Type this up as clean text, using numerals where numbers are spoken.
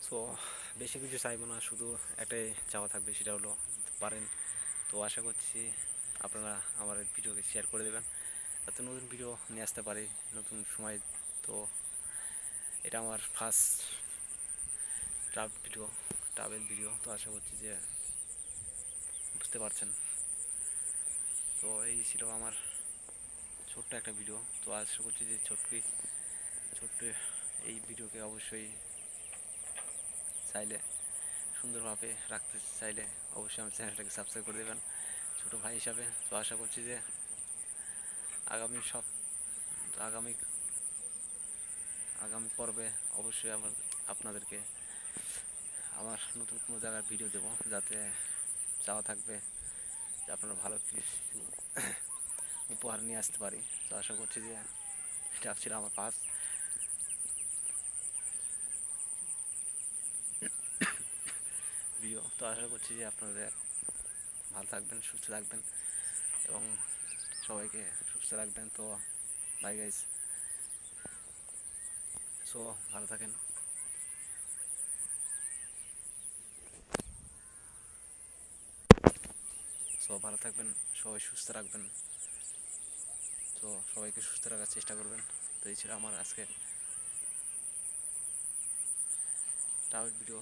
So বেশি কিছু চাইবো না, শুধু একটাই চাওয়া থাকবে, সেটা হলো পারেন। তো আশা করছি আপনারা আমার ভিডিওকে শেয়ার করে দেবেন, যাতে নতুন ভিডিও নিয়ে আসতে পারি নতুন সময়। তো এটা আমার ফার্স্ট ট্রাভেল ভিডিও, তো আশা করছি যে বুঝতে পারছেন। তো এই ছিল আমার ছোট্ট একটা ভিডিও। তো আশা করছি যে ছোট্ট এই ভিডিওকে অবশ্যই চাইলে সুন্দরভাবে রাখতে চাইলে অবশ্যই আমার চ্যানেলটাকে সাবস্ক্রাইব করে দেবেন ছোটো ভাই হিসাবে। তো আশা করছি যে আগামী সব আগামী আগামী পর্বে অবশ্যই আপনাদেরকে আমার নতুন কোনো জায়গার ভিডিও দেবো, যাতে চাওয়া থাকবে যে আপনারা ভালো কিছু উপহার নিয়ে আসতে পারি। তো আশা করছি যে এটা ছিল আমার ফার্স্ট ভিডিও। তো আশা করছি যে আপনাদের ভালো থাকবেন, সুস্থ থাকবেন এবং সবাইকে সুস্থ রাখবেন। তো বাই গাইস, সো ভালো থাকেন। ভালো থাকবেন, সবাই সুস্থ রাখবেন। তো সবাইকে সুস্থ রাখার চেষ্টা করবেন। তো এই ছিল আমার আজকে ট্রাভেল ভিডিও।